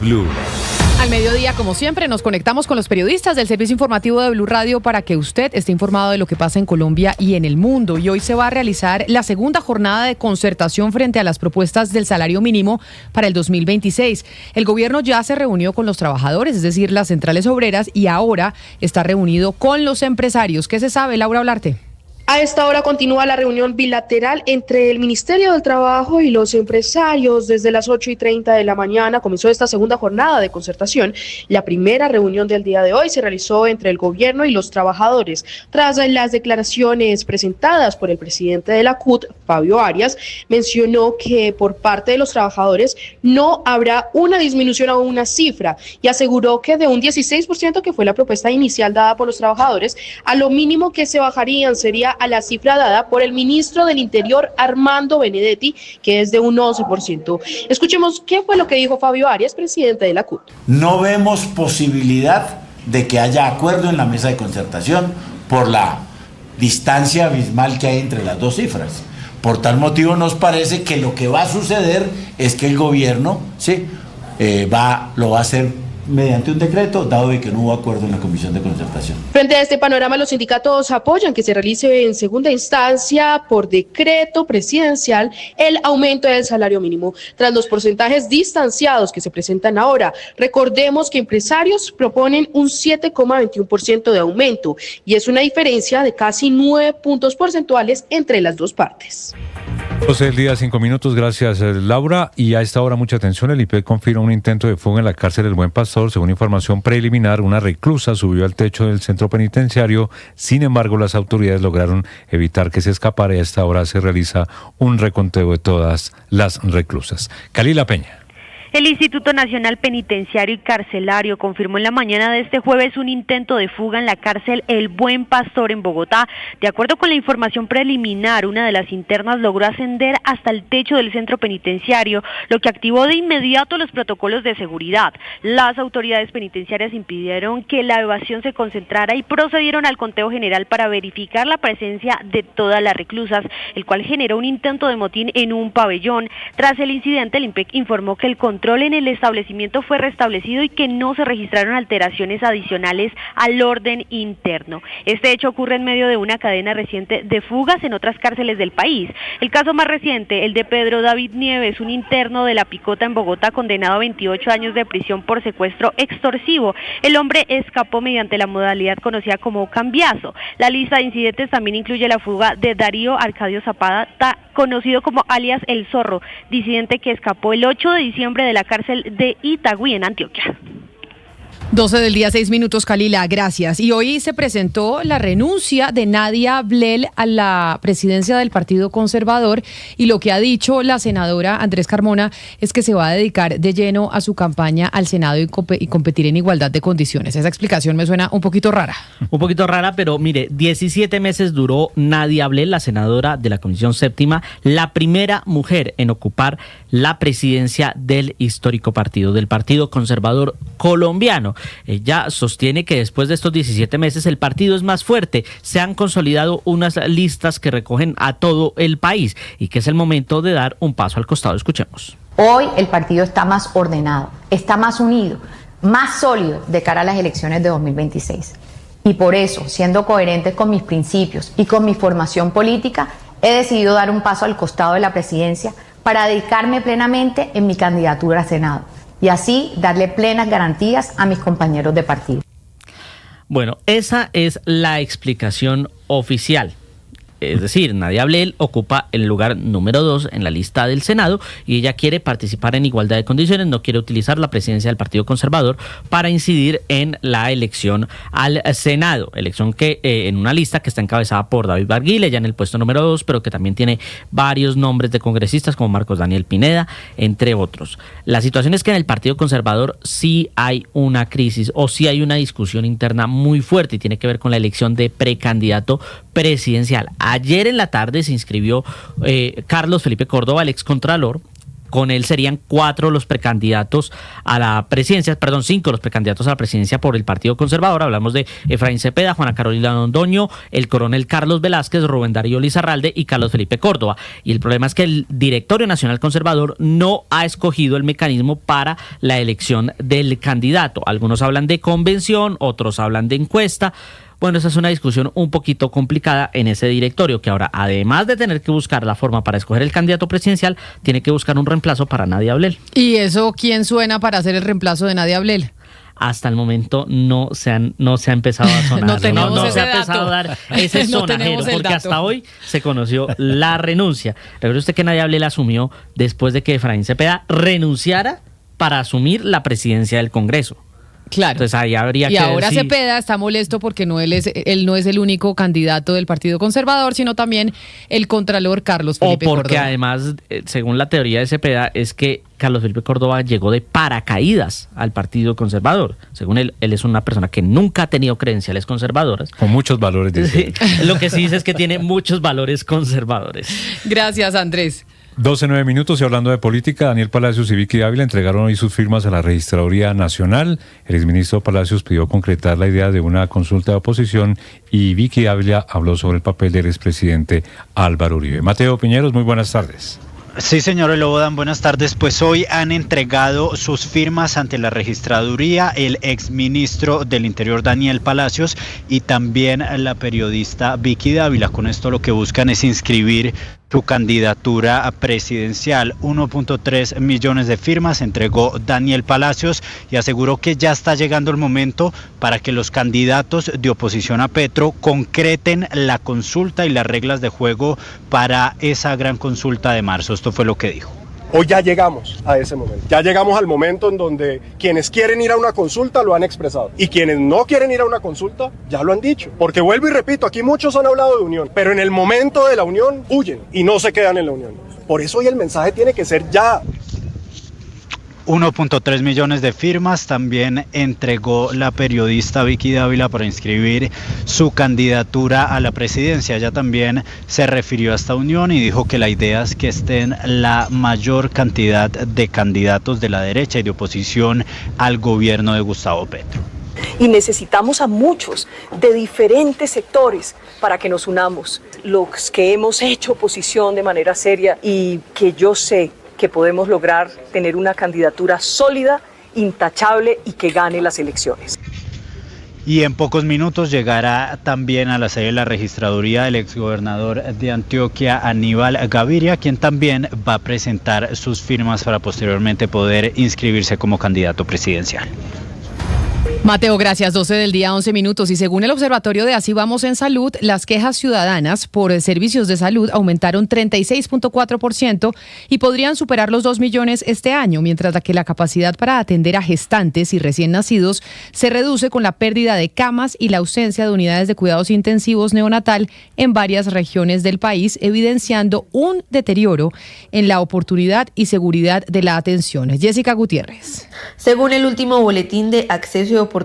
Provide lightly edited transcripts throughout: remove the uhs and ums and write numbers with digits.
Blue. Al mediodía, como siempre, nos conectamos con los periodistas del servicio informativo de Blue Radio para que usted esté informado de lo que pasa en Colombia y en el mundo. Y hoy se va a realizar la segunda jornada de concertación frente a las propuestas del salario mínimo para el 2026. El gobierno ya se reunió con los trabajadores, es decir, las centrales obreras, y ahora está reunido con los empresarios. ¿Qué se sabe, Laura Olarte? A esta hora continúa la reunión bilateral entre el Ministerio del Trabajo y los empresarios. Desde las 8:30 de la mañana comenzó esta segunda jornada de concertación. La primera reunión del día de hoy se realizó entre el gobierno y los trabajadores. Tras las declaraciones presentadas por el presidente de la CUT, Fabio Arias, mencionó que por parte de los trabajadores no habrá una disminución o una cifra, y aseguró que de un 16% que fue la propuesta inicial dada por los trabajadores, a lo mínimo que se bajarían sería a la cifra dada por el ministro del Interior, Armando Benedetti, que es de un 11%. Escuchemos qué fue lo que dijo Fabio Arias, presidente de la CUT. No vemos posibilidad de que haya acuerdo en la mesa de concertación por la distancia abismal que hay entre las dos cifras. Por tal motivo nos parece que lo que va a suceder es que el gobierno lo va a hacer mediante un decreto, dado de que no hubo acuerdo en la comisión de concertación. Frente a este panorama, los sindicatos apoyan que se realice en segunda instancia por decreto presidencial el aumento del salario mínimo. Tras los porcentajes distanciados que se presentan ahora, recordemos que empresarios proponen un 7,21% de aumento, y es una diferencia de casi 9 puntos porcentuales entre las dos partes. 12 del día, 5 minutos, gracias Laura. Y a esta hora mucha atención, el IPEC confirma un intento de fuga en la cárcel El Buen Pastor. Según información preliminar, una reclusa subió al techo del centro penitenciario. Sin embargo, las autoridades lograron evitar que se escapara y a esta hora se realiza un reconteo de todas las reclusas. Kalila Peña. El Instituto Nacional Penitenciario y Carcelario confirmó en la mañana de este jueves un intento de fuga en la cárcel El Buen Pastor en Bogotá. De acuerdo con la información preliminar, una de las internas logró ascender hasta el techo del centro penitenciario, lo que activó de inmediato los protocolos de seguridad. Las autoridades penitenciarias impidieron que la evasión se concentrara y procedieron al conteo general para verificar la presencia de todas las reclusas, el cual generó un intento de motín en un pabellón. Tras el incidente, el IMPEC informó que el control en el establecimiento fue restablecido y que no se registraron alteraciones adicionales al orden interno. Este hecho ocurre en medio de una cadena reciente de fugas en otras cárceles del país. El caso más reciente, el de Pedro David Nieves, un interno de La Picota en Bogotá, condenado a 28 años de prisión por secuestro extorsivo. El hombre escapó mediante la modalidad conocida como cambiazo. La lista de incidentes también incluye la fuga de Darío Arcadio Zapata, conocido como alias El Zorro, disidente que escapó el 8 de diciembre de la cárcel de Itagüí en Antioquia. 12 del día, 6 minutos, Kalila, gracias. Y hoy se presentó la renuncia de Nadia Blel a la presidencia del Partido Conservador, y lo que ha dicho la senadora Andrés Carmona es que se va a dedicar de lleno a su campaña al Senado y competir en igualdad de condiciones. Esa explicación me suena un poquito rara. Un poquito rara, pero mire, 17 meses duró Nadia Blel, la senadora de la Comisión Séptima, la primera mujer en ocupar la presidencia del histórico partido, del Partido Conservador Colombiano. Ella sostiene que después de estos 17 meses el partido es más fuerte, se han consolidado unas listas que recogen a todo el país y que es el momento de dar un paso al costado. Escuchemos. Hoy el partido está más ordenado, está más unido, más sólido de cara a las elecciones de 2026. Y por eso, siendo coherentes con mis principios y con mi formación política, he decidido dar un paso al costado de la presidencia para dedicarme plenamente en mi candidatura al Senado y así darle plenas garantías a mis compañeros de partido. Bueno, esa es la explicación oficial. Es decir, Nadia Blel ocupa el lugar número 2 en la lista del Senado y ella quiere participar en igualdad de condiciones, no quiere utilizar la presidencia del Partido Conservador para incidir en la elección al Senado, elección que en una lista que está encabezada por David Barguil, ya en el puesto número 2, pero que también tiene varios nombres de congresistas como Marcos Daniel Pineda, entre otros. La situación es que en el Partido Conservador sí hay una crisis o sí hay una discusión interna muy fuerte y tiene que ver con la elección de precandidato presidencial. Ayer en la tarde se inscribió Carlos Felipe Córdoba, el excontralor, con él serían 4 los precandidatos a la presidencia, 5 los precandidatos a la presidencia por el Partido Conservador. Hablamos de Efraín Cepeda, Juana Carolina Londoño, el coronel Carlos Velázquez, Rubén Darío Lizarralde y Carlos Felipe Córdoba. Y el problema es que el Directorio Nacional Conservador no ha escogido el mecanismo para la elección del candidato. Algunos hablan de convención, otros hablan de encuesta. Bueno, esa es una discusión un poquito complicada en ese directorio, que ahora, además de tener que buscar la forma para escoger el candidato presidencial, tiene que buscar un reemplazo para Nadia Ablel. ¿Y eso quién suena para hacer el reemplazo de Nadia Ablel? Hasta el momento no se ha empezado a sonar. No tenemos ese se ha dato. empezado a dar ese No sonajero, tenemos el porque dato. hasta hoy se conoció la renuncia. Recuerde usted que Nadia Ablel asumió después de que Efraín Cepeda renunciara para asumir la presidencia del Congreso. Claro. Entonces ahí habría y que ahora ver si... Cepeda está molesto porque él no es el único candidato del Partido Conservador, sino también el contralor Carlos Felipe Córdoba. O porque Córdoba. además, según la teoría de Cepeda, es que Carlos Felipe Córdoba llegó de paracaídas al Partido Conservador. Según él es una persona que nunca ha tenido credenciales conservadoras. Con muchos valores. Sí, lo que sí dice es que tiene muchos valores conservadores. Gracias, Andrés. 12:09 minutos y hablando de política, Daniel Palacios y Vicky Dávila entregaron hoy sus firmas a la Registraduría Nacional. El exministro Palacios pidió concretar la idea de una consulta de oposición y Vicky Dávila habló sobre el papel del expresidente Álvaro Uribe. Mateo Piñeros, muy buenas tardes. Sí, señor Elobodan, buenas tardes. Pues hoy han entregado sus firmas ante la registraduría el exministro del Interior Daniel Palacios y también la periodista Vicky Dávila. Con esto lo que buscan es inscribir su candidatura presidencial. 1.3 millones de firmas entregó Daniel Palacios y aseguró que ya está llegando el momento para que los candidatos de oposición a Petro concreten la consulta y las reglas de juego para esa gran consulta de marzo. Esto fue lo que dijo. Hoy ya llegamos a ese momento. Ya llegamos al momento en donde quienes quieren ir a una consulta lo han expresado. Y quienes no quieren ir a una consulta ya lo han dicho. Porque vuelvo y repito, aquí muchos han hablado de unión, pero en el momento de la unión huyen y no se quedan en la unión. Por eso hoy el mensaje tiene que ser ya. 1.3 millones de firmas también entregó la periodista Vicky Dávila para inscribir su candidatura a la presidencia. Ella también se refirió a esta unión y dijo que la idea es que estén la mayor cantidad de candidatos de la derecha y de oposición al gobierno de Gustavo Petro. Y necesitamos a muchos de diferentes sectores para que nos unamos. Los que hemos hecho oposición de manera seria y que yo sé que podemos lograr tener una candidatura sólida, intachable y que gane las elecciones. Y en pocos minutos llegará también a la sede de la registraduría el exgobernador de Antioquia, Aníbal Gaviria, quien también va a presentar sus firmas para posteriormente poder inscribirse como candidato presidencial. Mateo, gracias. 12 del día, 11 minutos. Y según el Observatorio de Así Vamos en Salud, las quejas ciudadanas por servicios de salud aumentaron 36.4% y podrían superar los 2 millones este año, mientras que la capacidad para atender a gestantes y recién nacidos se reduce con la pérdida de camas y la ausencia de unidades de cuidados intensivos neonatal en varias regiones del país, evidenciando un deterioro en la oportunidad y seguridad de la atención. Jessica Gutiérrez. Según el último boletín de acceso y oportunidad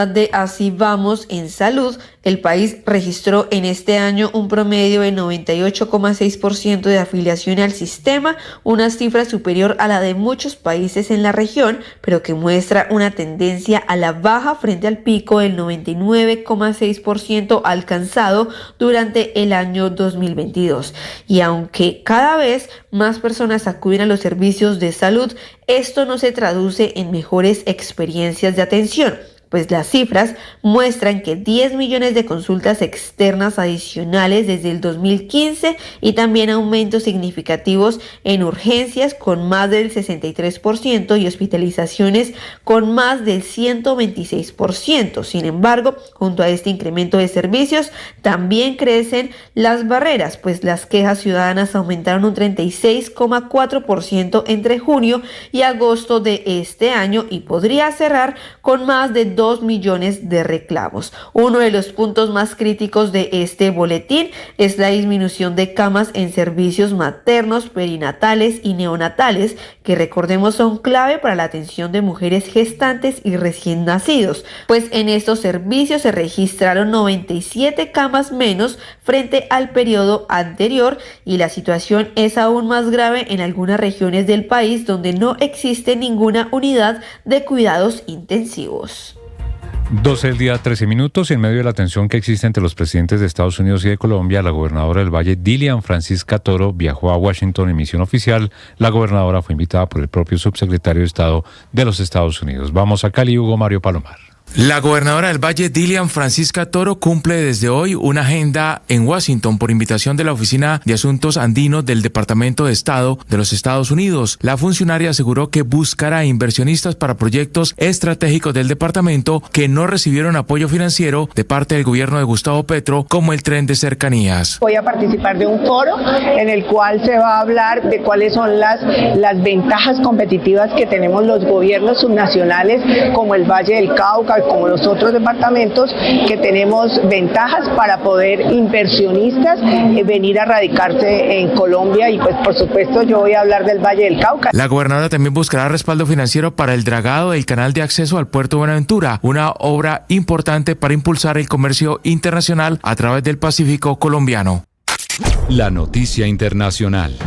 de Así Vamos en Salud, el país registró en este año un promedio de 98,6% de afiliación al sistema, una cifra superior a la de muchos países en la región, pero que muestra una tendencia a la baja frente al pico del 99,6% alcanzado durante el año 2022. Y aunque cada vez más personas acuden a los servicios de salud, esto no se traduce en mejores experiencias de atención, pues las cifras muestran que 10 millones de consultas externas adicionales desde el 2015 y también aumentos significativos en urgencias con más del 63% y hospitalizaciones con más del 126%. Sin embargo, junto a este incremento de servicios, también crecen las barreras, pues las quejas ciudadanas aumentaron un 36,4% entre junio y agosto de este año y podría cerrar con más de 2 millones de reclamos. Uno de los puntos más críticos de este boletín es la disminución de camas en servicios maternos, perinatales y neonatales, que recordemos son clave para la atención de mujeres gestantes y recién nacidos, pues en estos servicios se registraron 97 camas menos frente al periodo anterior, y la situación es aún más grave en algunas regiones del país donde no existe ninguna unidad de cuidados intensivos. 12 del día, 13 minutos. En medio de la tensión que existe entre los presidentes de Estados Unidos y de Colombia, la gobernadora del Valle, Dilian Francisca Toro, viajó a Washington en misión oficial. La gobernadora fue invitada por el propio subsecretario de Estado de los Estados Unidos. Vamos a Cali, Hugo Mario Palomar. La gobernadora del Valle, Dilian Francisca Toro, cumple desde hoy una agenda en Washington por invitación de la Oficina de Asuntos Andinos del Departamento de Estado de los Estados Unidos. La funcionaria aseguró que buscará inversionistas para proyectos estratégicos del departamento que no recibieron apoyo financiero de parte del gobierno de Gustavo Petro, como el tren de cercanías. Voy a participar de un foro en el cual se va a hablar de cuáles son las ventajas competitivas que tenemos los gobiernos subnacionales, como el Valle del Cauca, como los otros departamentos, que tenemos ventajas para poder inversionistas venir a radicarse en Colombia, y pues por supuesto yo voy a hablar del Valle del Cauca. La gobernadora también buscará respaldo financiero para el dragado del canal de acceso al puerto Buenaventura, una obra importante para impulsar el comercio internacional a través del Pacífico colombiano. La noticia internacional.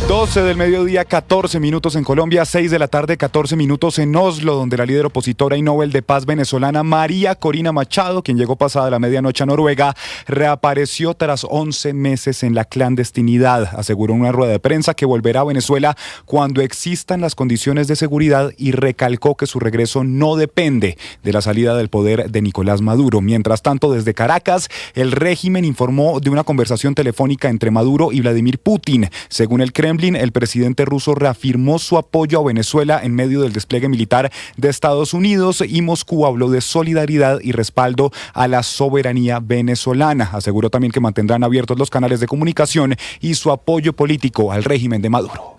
12 del mediodía, 14 minutos en Colombia, 6 de la tarde, 14 minutos en Oslo, donde la líder opositora y Nobel de Paz venezolana María Corina Machado, quien llegó pasada la medianoche a Noruega, reapareció tras 11 meses en la clandestinidad. Aseguró en una rueda de prensa que volverá a Venezuela cuando existan las condiciones de seguridad, y recalcó que su regreso no depende de la salida del poder de Nicolás Maduro. Mientras tanto, desde Caracas, el régimen informó de una conversación telefónica entre Maduro y Vladimir Putin. Según el Kremlin, el presidente ruso reafirmó su apoyo a Venezuela en medio del despliegue militar de Estados Unidos, y Moscú habló de solidaridad y respaldo a la soberanía venezolana. Aseguró también que mantendrán abiertos los canales de comunicación y su apoyo político al régimen de Maduro.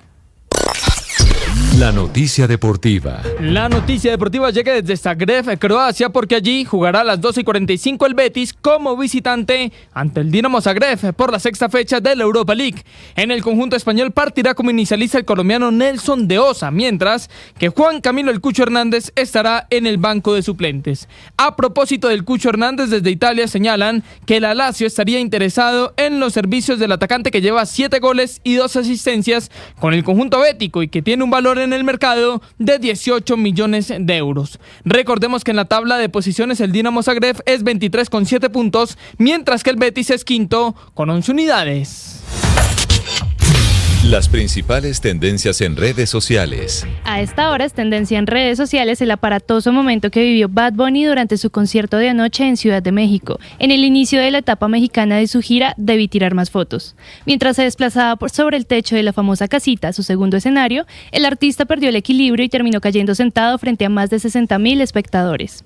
La noticia deportiva. La noticia deportiva llega desde Zagreb, Croacia, porque allí jugará a las 12:45 el Betis como visitante ante el Dinamo Zagreb por la sexta fecha de la Europa League. En el conjunto español partirá como inicialista el colombiano Nelson de Osa, mientras que Juan Camilo El Cucho Hernández estará en el banco de suplentes. A propósito del Cucho Hernández, desde Italia señalan que el Lazio estaría interesado en los servicios del atacante, que lleva 7 goles y 2 asistencias con el conjunto bético y que tiene un valor en el mercado de 18 millones de euros. Recordemos que en la tabla de posiciones el Dinamo Zagreb es 23 con 7 puntos, mientras que el Betis es quinto con 11 unidades. Las principales tendencias en redes sociales. A esta hora es tendencia en redes sociales el aparatoso momento que vivió Bad Bunny durante su concierto de anoche en Ciudad de México, en el inicio de la etapa mexicana de su gira Debí Tirar Más Fotos. Mientras se desplazaba por sobre el techo de la famosa casita, su segundo escenario, el artista perdió el equilibrio y terminó cayendo sentado frente a más de 60,000 espectadores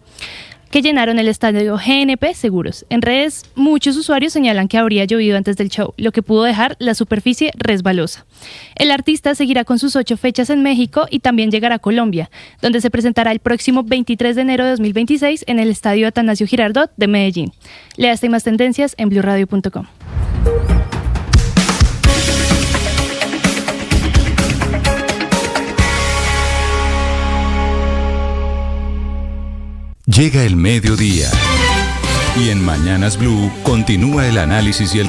que llenaron el estadio GNP Seguros. En redes, muchos usuarios señalan que habría llovido antes del show, lo que pudo dejar la superficie resbalosa. El artista seguirá con sus 8 fechas en México y también llegará a Colombia, donde se presentará el próximo 23 de enero de 2026 en el Estadio Atanasio Girardot de Medellín. Lea esta y más tendencias en bluradio.com. Llega el mediodía y en Mañanas Blue continúa el análisis y el